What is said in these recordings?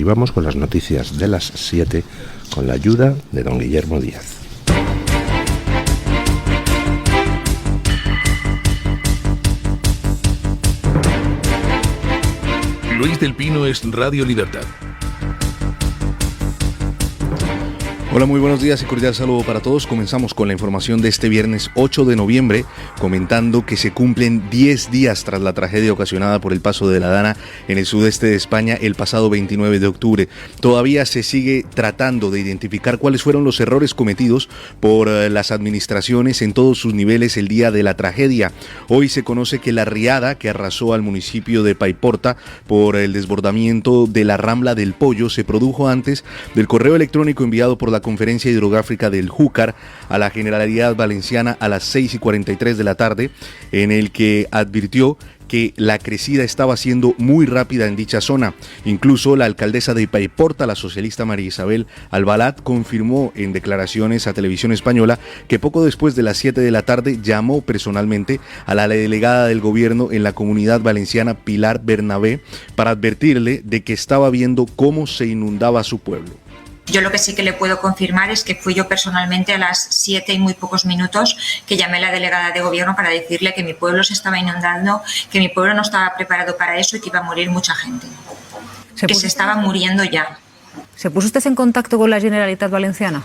vamos con las noticias de las 7 con la ayuda de don Guillermo Díaz. Luis del Pino es Radio Libertad. Hola, muy buenos días y cordial saludo para todos. Comenzamos con la información de este viernes 8 de noviembre, comentando que se cumplen 10 días tras la tragedia ocasionada por el paso de la Dana en el sudeste de España el pasado 29 de octubre. Todavía se sigue tratando de identificar cuáles fueron los errores cometidos por las administraciones en todos sus niveles el día de la tragedia. Hoy se conoce que la riada que arrasó al municipio de Paiporta por el desbordamiento de la Rambla del Pollo se produjo antes del correo electrónico enviado por la Conferencia Hidrográfica del Júcar a la Generalidad Valenciana a las 6:43 de la tarde, en el que advirtió que la crecida estaba siendo muy rápida en dicha zona. Incluso la alcaldesa de Paiporta, la socialista María Isabel Albalat, confirmó en declaraciones a Televisión Española que poco después de las 7 de la tarde llamó personalmente a la delegada del gobierno en la Comunidad Valenciana, Pilar Bernabé, para advertirle de que estaba viendo cómo se inundaba su pueblo. Yo lo que sí que le puedo confirmar es que fui yo personalmente a las 7 y muy pocos minutos que llamé a la delegada de gobierno para decirle que mi pueblo se estaba inundando, que mi pueblo no estaba preparado para eso y que iba a morir mucha gente. Que se estaba muriendo ya. ¿Se puso usted en contacto con la Generalitat Valenciana?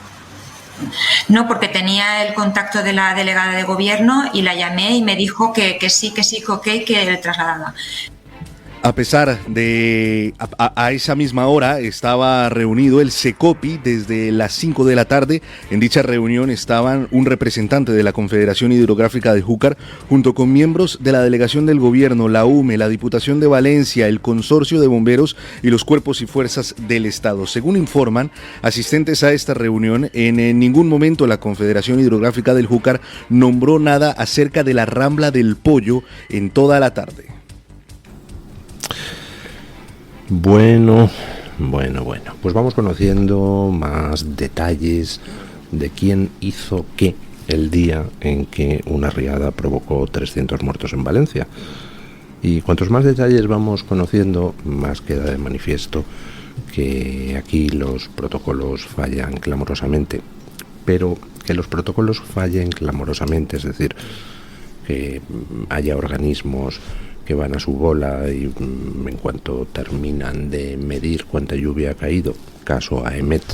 No, porque tenía el contacto de la delegada de gobierno y la llamé y me dijo que sí, que ok, que le trasladaba. A pesar de, a esa misma hora estaba reunido el SECOPI desde las 5 de la tarde. En dicha reunión estaban un representante de la Confederación Hidrográfica de Júcar junto con miembros de la delegación del gobierno, la UME, la Diputación de Valencia, el Consorcio de Bomberos y los cuerpos y fuerzas del Estado. Según informan asistentes a esta reunión, en ningún momento la Confederación Hidrográfica del Júcar nombró nada acerca de la Rambla del Pollo en toda la tarde. Bueno, pues vamos conociendo más detalles de quién hizo qué el día en que una riada provocó 300 muertos en Valencia. Y cuantos más detalles vamos conociendo, más queda de manifiesto que aquí los protocolos fallan clamorosamente. Pero que los protocolos fallen clamorosamente, es decir, que haya organismos que van a su bola y en cuanto terminan de medir cuánta lluvia ha caído, caso AEMET,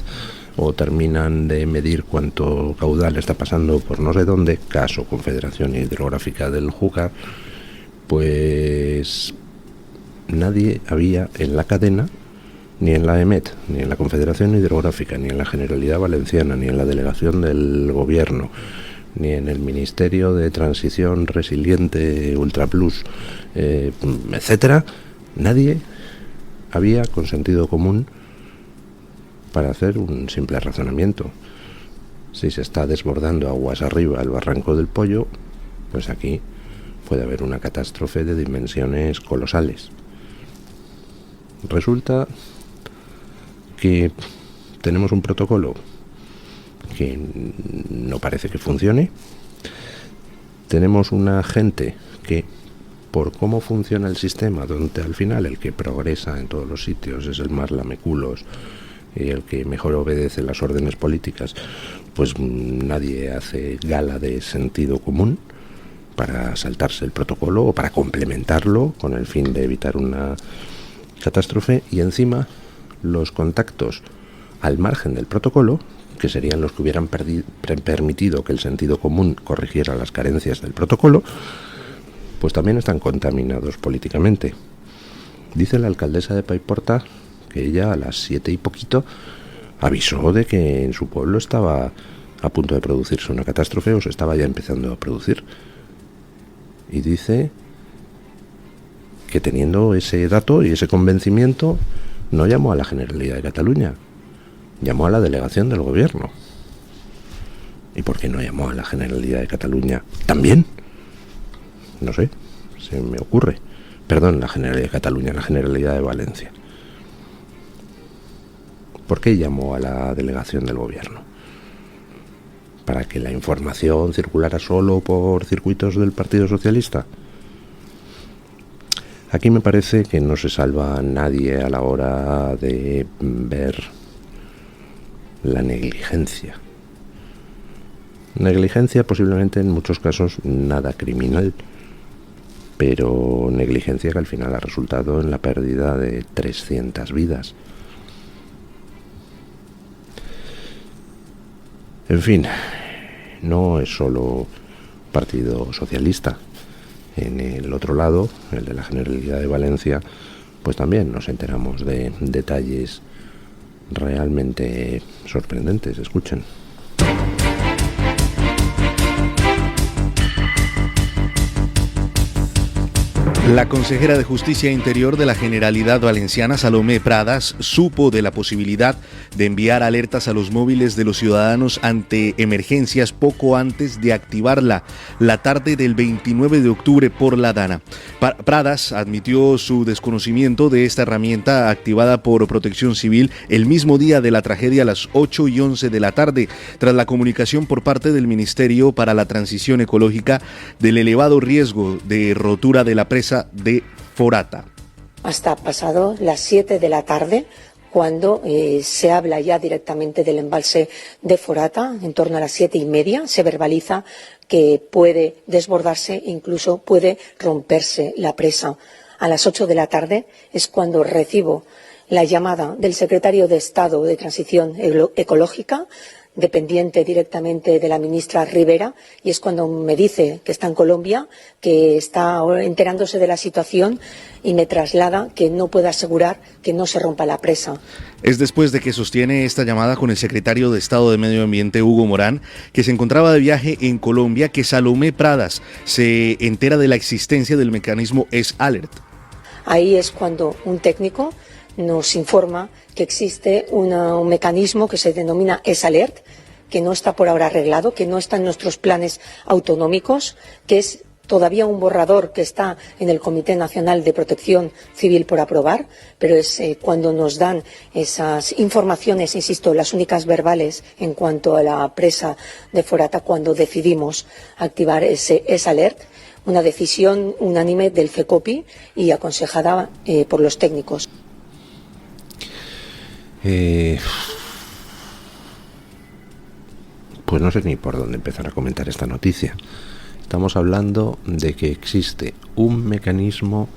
o terminan de medir cuánto caudal está pasando por no sé dónde, caso Confederación Hidrográfica del Júcar, pues nadie había en la cadena, ni en la AEMET, ni en la Confederación Hidrográfica, ni en la Generalidad Valenciana, ni en la delegación del gobierno, ni en el Ministerio de Transición Resiliente Ultra Plus, etcétera, nadie había con sentido común para hacer un simple razonamiento. Si se está desbordando aguas arriba el barranco del Pollo, pues aquí puede haber una catástrofe de dimensiones colosales. Resulta que tenemos un protocolo que no parece que funcione. Tenemos una gente que, por cómo funciona el sistema, donde al final el que progresa en todos los sitios es el más lameculos y el que mejor obedece las órdenes políticas, pues nadie hace gala de sentido común para saltarse el protocolo o para complementarlo con el fin de evitar una catástrofe. Y encima los contactos al margen del protocolo, que serían los que hubieran permitido que el sentido común corrigiera las carencias del protocolo, pues también están contaminados políticamente. Dice la alcaldesa de Paiporta que ella a las 7 y poquito avisó de que en su pueblo estaba a punto de producirse una catástrofe o se estaba ya empezando a producir. Y dice que teniendo ese dato y ese convencimiento no llamó a la Generalidad de Cataluña, llamó a la delegación del gobierno. ¿Y por qué no llamó a la Generalidad de Cataluña también? No sé, se me ocurre. Perdón, la Generalidad de Cataluña, la Generalidad de Valencia. ¿Por qué llamó a la delegación del gobierno? ¿Para que la información circulara solo por circuitos del Partido Socialista? Aquí me parece que no se salva nadie a la hora de ver la negligencia. Negligencia posiblemente en muchos casos nada criminal, pero negligencia que al final ha resultado en la pérdida de 300 vidas. En fin, no es solo Partido Socialista. En el otro lado, el de la Generalidad de Valencia, pues también nos enteramos de detalles realmente sorprendentes. Escuchen. La consejera de Justicia e Interior de la Generalidad Valenciana, Salomé Pradas, supo de la posibilidad de enviar alertas a los móviles de los ciudadanos ante emergencias poco antes de activarla, la tarde del 29 de octubre por la DANA. Pradas admitió su desconocimiento de esta herramienta activada por Protección Civil el mismo día de la tragedia a las 8:11 de la tarde, tras la comunicación por parte del Ministerio para la Transición Ecológica del elevado riesgo de rotura de la presa de Forata. Hasta pasado las 7 de la tarde, cuando se habla ya directamente del embalse de Forata, en torno a las 7:30, se verbaliza que puede desbordarse, incluso puede romperse la presa. A las 8 de la tarde es cuando recibo la llamada del secretario de Estado de Transición Ecológica, dependiente directamente de la ministra Rivera, y es cuando me dice que está en Colombia, que está enterándose de la situación y me traslada que no puede asegurar que no se rompa la presa. Es después de que sostiene esta llamada con el secretario de Estado de Medio Ambiente, Hugo Morán, que se encontraba de viaje en Colombia, que Salomé Pradas se entera de la existencia del mecanismo S-Alert. Ahí es cuando un técnico nos informa que existe un mecanismo que se denomina S-Alert, que no está por ahora arreglado, que no está en nuestros planes autonómicos, que es todavía un borrador que está en el Comité Nacional de Protección Civil por aprobar, pero es cuando nos dan esas informaciones, insisto, las únicas verbales en cuanto a la presa de Forata, cuando decidimos activar ese S-Alert, una decisión unánime del FECOPI y aconsejada por los técnicos. Pues no sé ni por dónde empezar a comentar esta noticia. Estamos hablando de que existe un mecanismo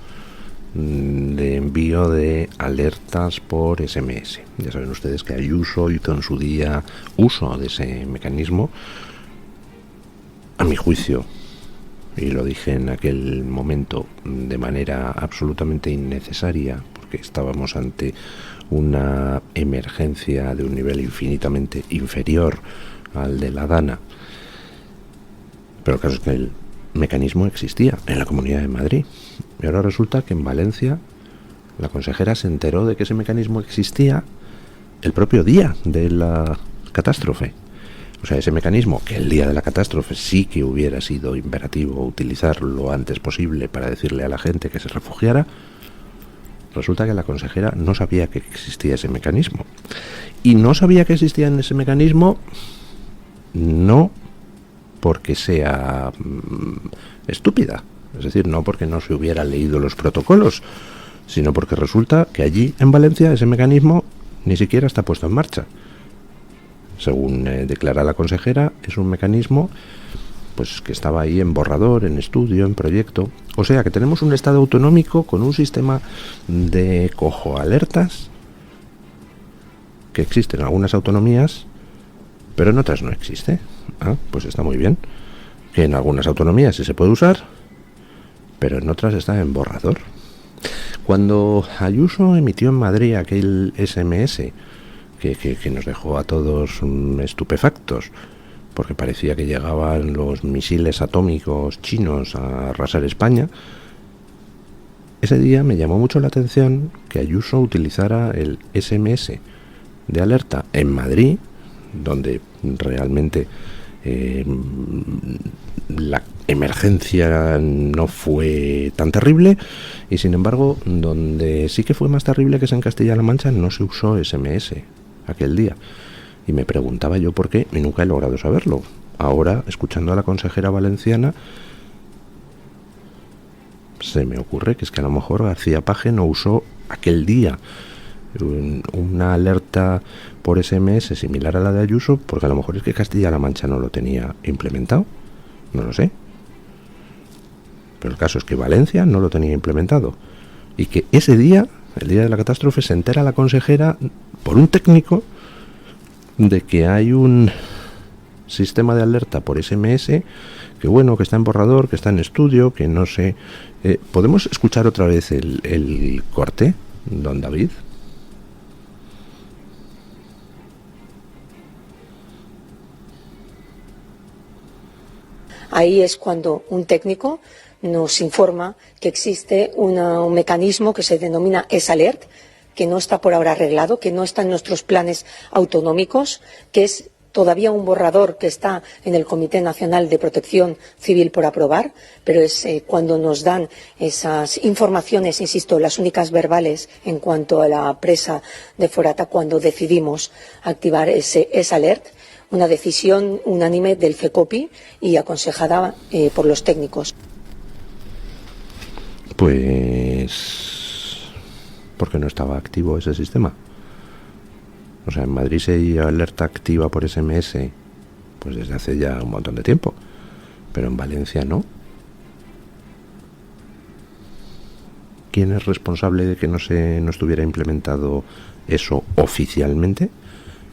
de envío de alertas por SMS. Ya saben ustedes que Ayuso hizo en su día uso de ese mecanismo. A mi juicio, y lo dije en aquel momento, de manera absolutamente innecesaria, porque estábamos ante una emergencia de un nivel infinitamente inferior al de la DANA. Pero el caso es que el mecanismo existía en la Comunidad de Madrid, y ahora resulta que en Valencia la consejera se enteró de que ese mecanismo existía el propio día de la catástrofe. O sea, ese mecanismo, que el día de la catástrofe sí que hubiera sido imperativo utilizar lo antes posible para decirle a la gente que se refugiara, resulta que la consejera no sabía que existía ese mecanismo. Y no sabía que existía en ese mecanismo no porque sea estúpida, es decir, no porque no se hubiera leído los protocolos, sino porque resulta que allí en Valencia ese mecanismo ni siquiera está puesto en marcha. Según declara la consejera, es un mecanismo pues que estaba ahí en borrador, en estudio, en proyecto. O sea que tenemos un Estado autonómico con un sistema de cojoalertas que existe en algunas autonomías, pero en otras no existe. Pues está muy bien. Que en algunas autonomías sí se puede usar, pero en otras está en borrador. Cuando Ayuso emitió en Madrid aquel SMS que nos dejó a todos estupefactos, porque parecía que llegaban los misiles atómicos chinos a arrasar España, ese día me llamó mucho la atención que Ayuso utilizara el SMS de alerta en Madrid, donde realmente la emergencia no fue tan terrible, y sin embargo, donde sí que fue más terrible, que es en Castilla-La Mancha, no se usó SMS aquel día. Y me preguntaba yo por qué, y nunca he logrado saberlo. Ahora, escuchando a la consejera valenciana, Se me ocurre que es que a lo mejor García Paje no usó aquel día una alerta por SMS similar a la de Ayuso, porque a lo mejor es que Castilla-La Mancha no lo tenía implementado, no lo sé. Pero el caso es que Valencia no lo tenía implementado y que ese día, el día de la catástrofe, se entera la consejera por un técnico de que hay un sistema de alerta por SMS que bueno, que está en borrador, que está en estudio, que no sé. ¿Podemos escuchar otra vez el corte, don David? Ahí es cuando un técnico nos informa que existe un mecanismo que se denomina ESALERT, que no está por ahora arreglado, que no está en nuestros planes autonómicos, que es todavía un borrador que está en el Comité Nacional de Protección Civil por aprobar, pero es cuando nos dan esas informaciones, insisto, las únicas verbales en cuanto a la presa de Forata, cuando decidimos activar ese ESALERT, una decisión unánime del FECOPI y aconsejada por los técnicos. Pues porque no estaba activo ese sistema. O sea, en Madrid se hay alerta activa por SMS pues desde hace ya un montón de tiempo, pero en Valencia no. ¿Quién es responsable de que no estuviera implementado eso oficialmente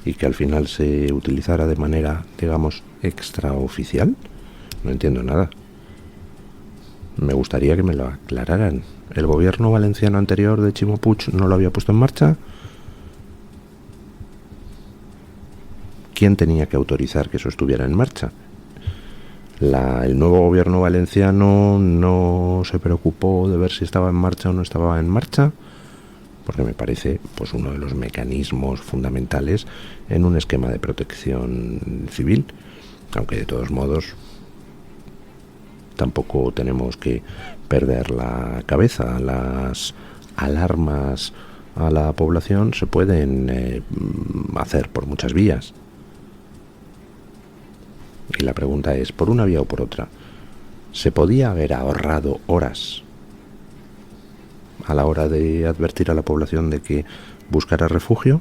y que al final se utilizara de manera, digamos, extraoficial? No entiendo nada. Me gustaría que me lo aclararan. ¿El gobierno valenciano anterior de Chimo Puig no lo había puesto en marcha? ¿Quién tenía que autorizar que eso estuviera en marcha? El nuevo gobierno valenciano no se preocupó de ver si estaba en marcha o no estaba en marcha, porque me parece pues uno de los mecanismos fundamentales en un esquema de protección civil, aunque de todos modos tampoco tenemos que perder la cabeza. Las alarmas a la población se pueden hacer por muchas vías. Y la pregunta es, ¿por una vía o por otra? ¿Se podía haber ahorrado horas a la hora de advertir a la población de que buscara refugio?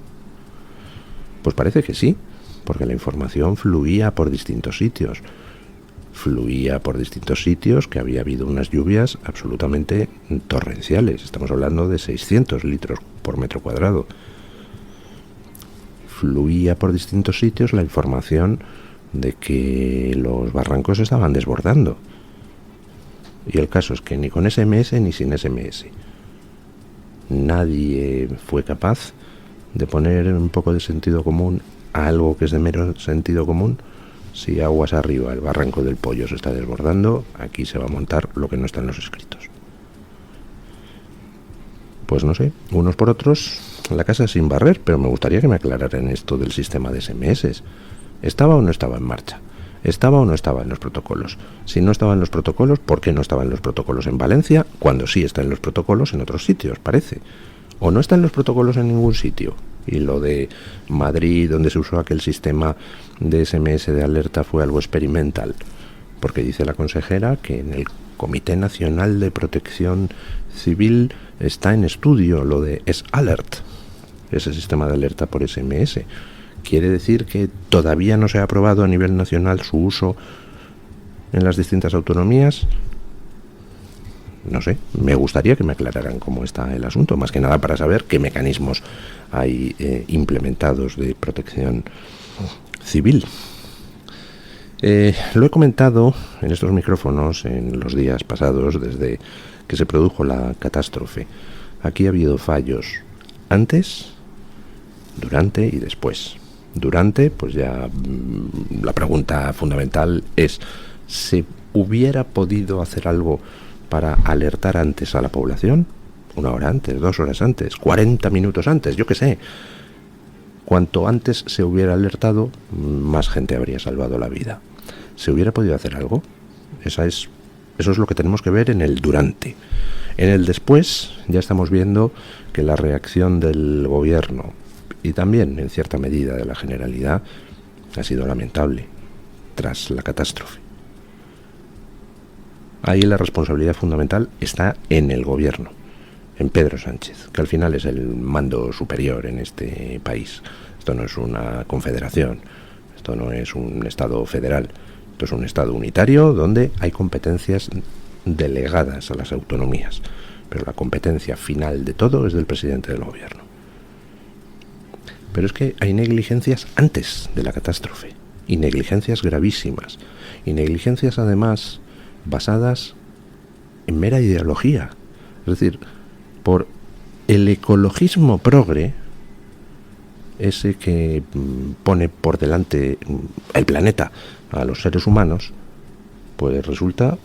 Pues parece que sí, porque la información fluía por distintos sitios. Que había habido unas lluvias absolutamente torrenciales. Estamos hablando de 600 litros por metro cuadrado. Fluía por distintos sitios la información de que los barrancos estaban desbordando. Y el caso es que ni con SMS ni sin SMS nadie fue capaz de poner un poco de sentido común a algo que es de mero sentido común. Si aguas arriba el barranco del Pollo se está desbordando, aquí se va a montar lo que no está en los escritos. Pues no sé, unos por otros, la casa sin barrer, pero me gustaría que me aclararan esto del sistema de SMS. ¿Estaba o no estaba en marcha? ¿Estaba o no estaba en los protocolos? Si no estaba en los protocolos, ¿por qué no estaba en los protocolos en Valencia, cuando sí está en los protocolos en otros sitios, parece? ¿O no está en los protocolos en ningún sitio? Y lo de Madrid, donde se usó aquel sistema de SMS de alerta, fue algo experimental, porque dice la consejera que en el Comité Nacional de Protección Civil está en estudio lo de ESALERT, ese sistema de alerta por SMS. ¿Quiere decir que todavía no se ha aprobado a nivel nacional su uso en las distintas autonomías? No sé, me gustaría que me aclararan cómo está el asunto, más que nada para saber qué mecanismos hay implementados de protección civil. Lo he comentado en estos micrófonos en los días pasados, desde que se produjo la catástrofe. Aquí ha habido fallos antes, durante y después. Durante, pues ya la pregunta fundamental es, ¿se hubiera podido hacer algo para alertar antes a la población? 1 hora antes, 2 horas antes, 40 minutos antes, yo qué sé. Cuanto antes se hubiera alertado, más gente habría salvado la vida. ¿Se hubiera podido hacer algo? Eso es lo que tenemos que ver en el durante. En el después ya estamos viendo que la reacción del gobierno y también en cierta medida de la Generalidad ha sido lamentable tras la catástrofe. Ahí la responsabilidad fundamental está en el gobierno, en Pedro Sánchez, que al final es el mando superior en este país. Esto no es una confederación, esto no es un estado federal, esto es un estado unitario donde hay competencias delegadas a las autonomías, pero la competencia final de todo es del presidente del gobierno. Pero es que hay negligencias antes de la catástrofe, y negligencias gravísimas, y negligencias además basadas en mera ideología, es decir, por el ecologismo progre, ese que pone por delante el planeta a los seres humanos, pues resulta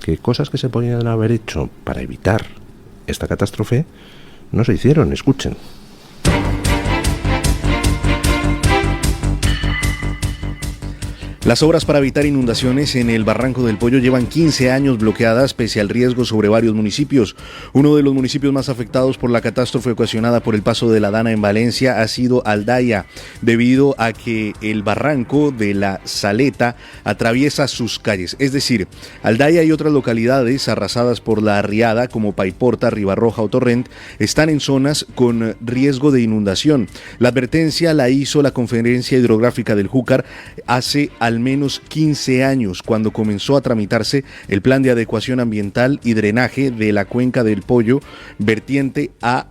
que cosas que se podían haber hecho para evitar esta catástrofe no se hicieron. Escuchen. Las obras para evitar inundaciones en el Barranco del Pollo llevan 15 años bloqueadas pese al riesgo sobre varios municipios. Uno de los municipios más afectados por la catástrofe ocasionada por el paso de la Dana en Valencia ha sido Aldaya, debido a que el barranco de la Saleta atraviesa sus calles. Es decir, Aldaya y otras localidades arrasadas por la riada como Paiporta, Ribarroja o Torrent están en zonas con riesgo de inundación. La advertencia la hizo la Conferencia Hidrográfica del Júcar hace al menos 15 años, cuando comenzó a tramitarse el plan de adecuación ambiental y drenaje de la cuenca del Pollo vertiente a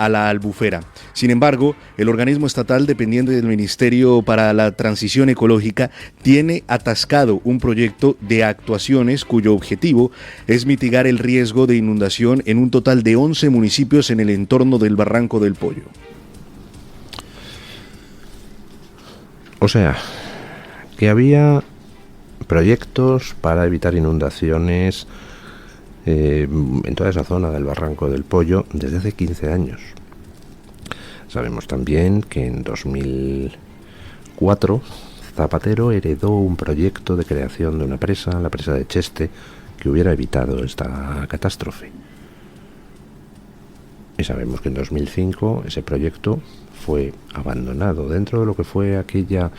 la Albufera. Sin embargo, el organismo estatal dependiente del Ministerio para la Transición Ecológica tiene atascado un proyecto de actuaciones cuyo objetivo es mitigar el riesgo de inundación en un total de 11 municipios en el entorno del Barranco del Pollo. O sea, que había proyectos para evitar inundaciones en toda esa zona del Barranco del Pollo desde hace 15 años. Sabemos también que en 2004 Zapatero heredó un proyecto de creación de una presa, la presa de Cheste, que hubiera evitado esta catástrofe. Y sabemos que en 2005 ese proyecto fue abandonado dentro de lo que fue aquella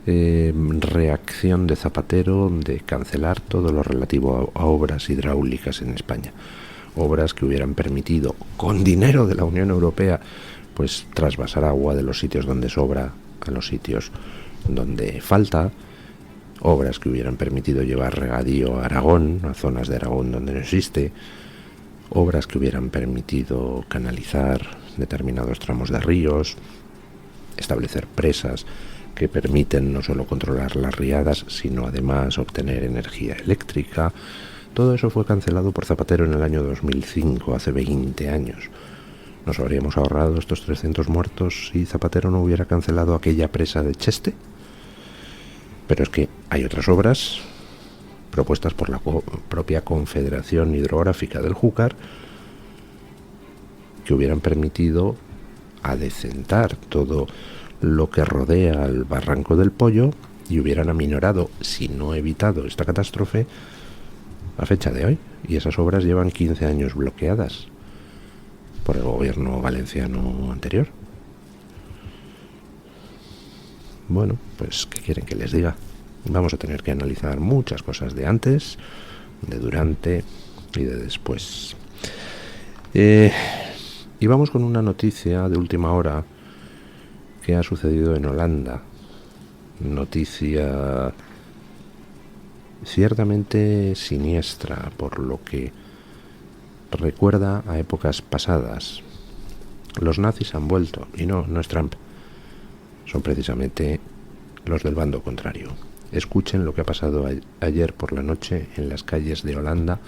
reacción de Zapatero de cancelar todo lo relativo a obras hidráulicas en España, obras que hubieran permitido, con dinero de la Unión Europea, pues trasvasar agua de los sitios donde sobra a los sitios donde falta, obras que hubieran permitido llevar regadío a Aragón, a zonas de Aragón donde no existe, obras que hubieran permitido canalizar determinados tramos de ríos, establecer presas que permiten no solo controlar las riadas, sino además obtener energía eléctrica. Todo eso fue cancelado por Zapatero en el año 2005, hace 20 años. ¿Nos habríamos ahorrado estos 300 muertos si Zapatero no hubiera cancelado aquella presa de Cheste? Pero es que hay otras obras propuestas por la propia Confederación Hidrográfica del Júcar que hubieran permitido adecentar todo lo que rodea al Barranco del Pollo y hubieran aminorado, si no evitado, esta catástrofe a fecha de hoy. Y esas obras llevan 15 años bloqueadas por el gobierno valenciano anterior. Bueno, pues ¿qué quieren que les diga? Vamos a tener que analizar muchas cosas de antes, de durante y de después. Y vamos con una noticia de última hora que ha sucedido en Holanda. Noticia ciertamente siniestra, por lo que recuerda a épocas pasadas. Los nazis han vuelto, y no es Trump, son precisamente los del bando contrario. Escuchen lo que ha pasado ayer por la noche en las calles de Holanda,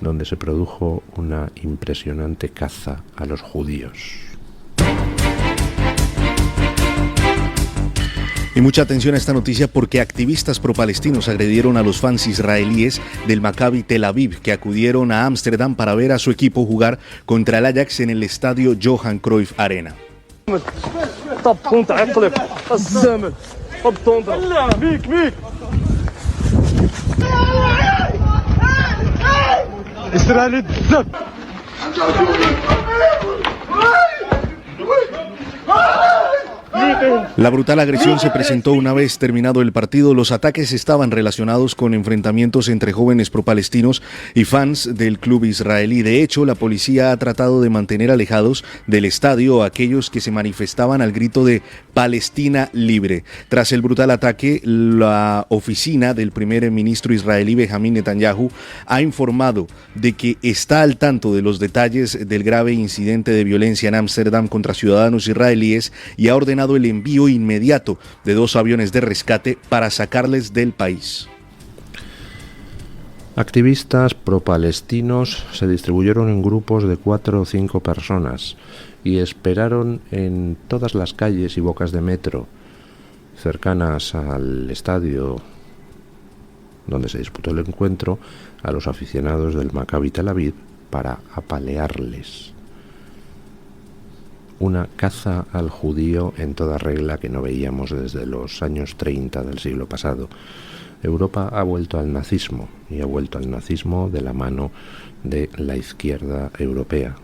donde se produjo una impresionante caza a los judíos. Y mucha atención a esta noticia porque activistas pro-palestinos agredieron a los fans israelíes del Maccabi Tel Aviv que acudieron a Ámsterdam para ver a su equipo jugar contra el Ajax en el estadio Johan Cruyff Arena. La brutal agresión se presentó una vez terminado el partido. Los ataques estaban relacionados con enfrentamientos entre jóvenes pro-palestinos y fans del club israelí. De hecho, la policía ha tratado de mantener alejados del estadio a aquellos que se manifestaban al grito de Palestina libre. Tras el brutal ataque, la oficina del primer ministro israelí Benjamín Netanyahu ha informado de que está al tanto de los detalles del grave incidente de violencia en Ámsterdam contra ciudadanos israelíes y ha ordenado el envío inmediato de 2 aviones de rescate para sacarles del país. Activistas pro-palestinos se distribuyeron en grupos de 4 o 5 personas y esperaron en todas las calles y bocas de metro cercanas al estadio donde se disputó el encuentro a los aficionados del Maccabi Tel Aviv para apalearles. Una caza al judío en toda regla que no veíamos desde los años 30 del siglo pasado. Europa ha vuelto al nazismo, y ha vuelto al nazismo de la mano de la izquierda europea,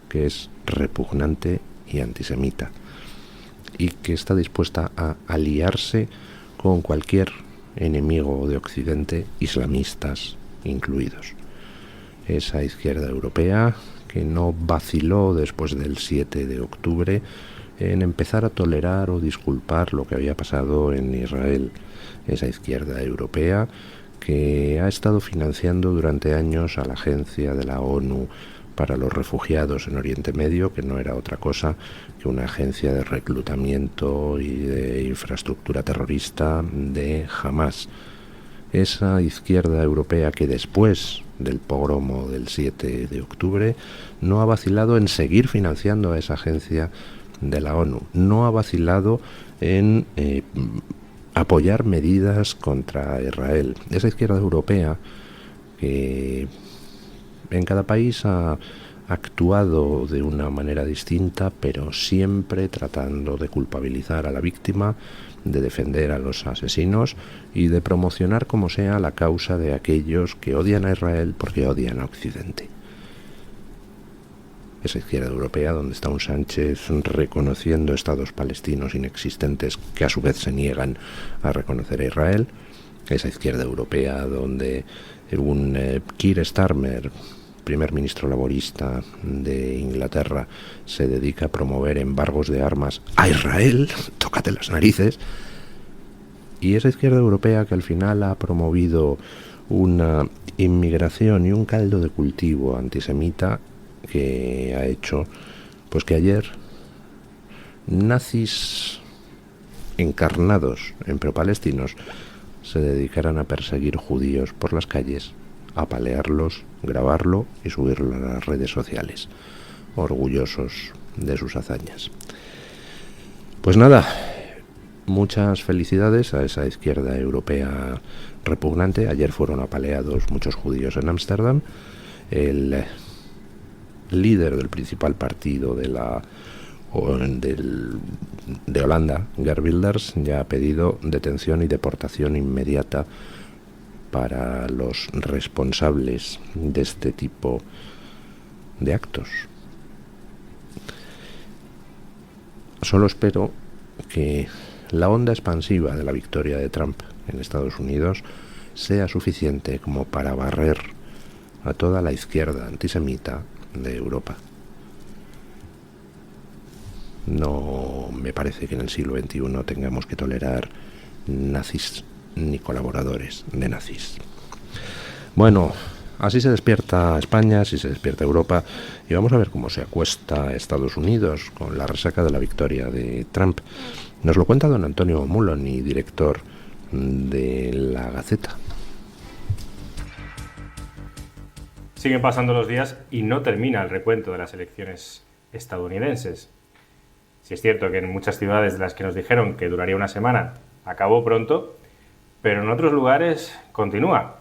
que es repugnante y antisemita, y que está dispuesta a aliarse con cualquier enemigo de Occidente, islamistas incluidos. Esa izquierda europea que no vaciló después del 7 de octubre en empezar a tolerar o disculpar lo que había pasado en Israel. Esa izquierda europea que ha estado financiando durante años a la Agencia de la ONU para los Refugiados en Oriente Medio, que no era otra cosa que una agencia de reclutamiento y de infraestructura terrorista de Hamás. Esa izquierda europea que después del pogromo del 7 de octubre no ha vacilado en seguir financiando a esa agencia de la ONU, no ha vacilado en apoyar medidas contra Israel. Esa izquierda europea que en cada país ha actuado de una manera distinta, pero siempre tratando de culpabilizar a la víctima, de defender a los asesinos y de promocionar como sea la causa de aquellos que odian a Israel porque odian a Occidente. Esa izquierda europea donde está un Sánchez reconociendo estados palestinos inexistentes que a su vez se niegan a reconocer a Israel. Esa izquierda europea donde un Keir Starmer, primer ministro laborista de Inglaterra, se dedica a promover embargos de armas a Israel, tócate las narices. Y esa izquierda europea que al final ha promovido una inmigración y un caldo de cultivo antisemita que ha hecho pues que ayer nazis encarnados en pro-palestinos se dedicaran a perseguir judíos por las calles, apalearlos, grabarlo y subirlo a las redes sociales, orgullosos de sus hazañas. Pues nada, muchas felicidades a esa izquierda europea repugnante. Ayer fueron apaleados muchos judíos en Ámsterdam. El líder del principal partido de Holanda, Geert Wilders, ya ha pedido detención y deportación inmediata para los responsables de este tipo de actos. Solo espero que la onda expansiva de la victoria de Trump en Estados Unidos sea suficiente como para barrer a toda la izquierda antisemita de Europa. No me parece que en el siglo XXI tengamos que tolerar nazis ni colaboradores de nazis. Bueno, así se despierta España, así se despierta Europa, y vamos a ver cómo se acuesta Estados Unidos con la resaca de la victoria de Trump. Nos lo cuenta don Antonio Muloni, director de La Gaceta. Siguen pasando los días y no termina el recuento de las elecciones estadounidenses. Si es cierto que en muchas ciudades de las que nos dijeron que duraría una semana, acabó pronto, pero en otros lugares continúa.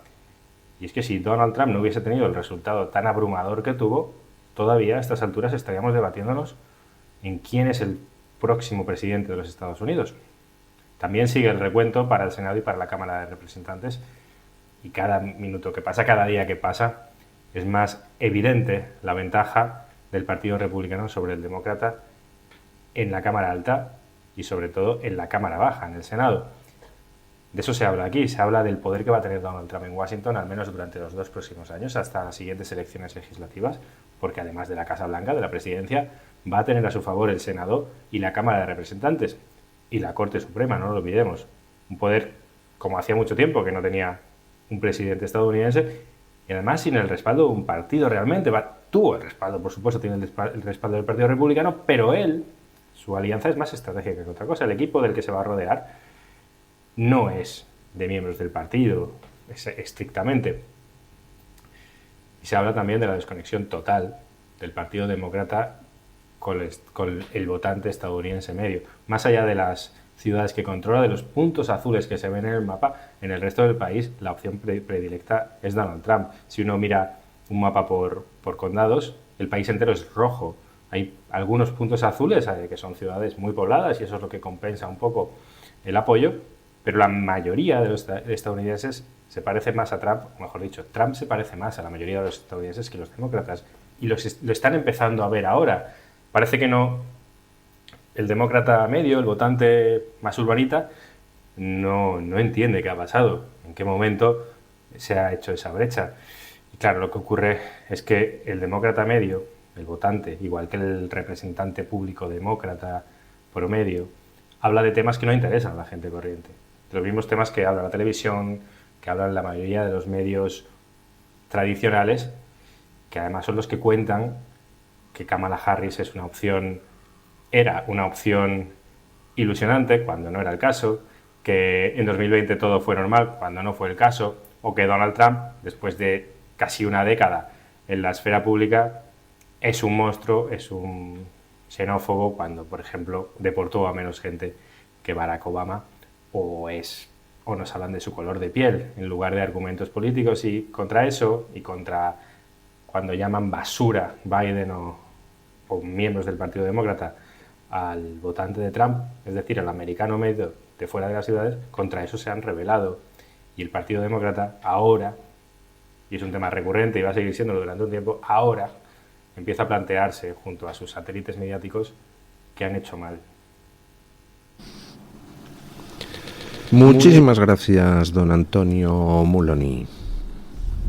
Y es que si Donald Trump no hubiese tenido el resultado tan abrumador que tuvo, todavía a estas alturas estaríamos debatiéndonos en quién es el próximo presidente de los Estados Unidos. También sigue el recuento para el Senado y para la Cámara de Representantes, y cada minuto que pasa, cada día que pasa, es más evidente la ventaja del Partido Republicano sobre el Demócrata en la Cámara Alta y sobre todo en la Cámara Baja, en el Senado. De eso se habla aquí, se habla del poder que va a tener Donald Trump en Washington, al menos durante los 2 próximos años, hasta las siguientes elecciones legislativas, porque además de la Casa Blanca, de la presidencia, va a tener a su favor el Senado y la Cámara de Representantes y la Corte Suprema, no lo olvidemos. Un poder como hacía mucho tiempo que no tenía un presidente estadounidense, y además sin el respaldo de un partido realmente. Tuvo el respaldo, por supuesto, tiene el respaldo del Partido Republicano, pero su alianza es más estratégica que otra cosa. El equipo del que se va a rodear no es de miembros del partido, estrictamente. Y se habla también de la desconexión total del Partido Demócrata con el votante estadounidense medio. Más allá de las ciudades que controla, de los puntos azules que se ven en el mapa, en el resto del país la opción predilecta es Donald Trump. Si uno mira un mapa por condados, el país entero es rojo. Hay algunos puntos azules que son ciudades muy pobladas y eso es lo que compensa un poco el apoyo, pero la mayoría de los estadounidenses se parece más a Trump, o mejor dicho, Trump se parece más a la mayoría de los estadounidenses que los demócratas, y lo están empezando a ver ahora. Parece que no, el demócrata medio, el votante más urbanita, no entiende qué ha pasado, en qué momento se ha hecho esa brecha. Y claro, lo que ocurre es que el demócrata medio, el votante, igual que el representante público demócrata promedio, habla de temas que no interesan a la gente corriente. De los mismos temas que habla la televisión, que hablan la mayoría de los medios tradicionales, que además son los que cuentan que Kamala Harris es era una opción ilusionante cuando no era el caso, que en 2020 todo fue normal cuando no fue el caso, o que Donald Trump, después de casi una década en la esfera pública, es un monstruo, es un xenófobo cuando, por ejemplo, deportó a menos gente que Barack Obama, o nos hablan de su color de piel en lugar de argumentos políticos. Y contra eso, y contra cuando llaman basura Biden o miembros del Partido Demócrata al votante de Trump, es decir, al americano medio de fuera de las ciudades, contra eso se han rebelado. Y el Partido Demócrata ahora, y es un tema recurrente y va a seguir siéndolo durante un tiempo, ahora empieza a plantearse junto a sus satélites mediáticos que han hecho mal. Muchísimas gracias, don Antonio Muloni.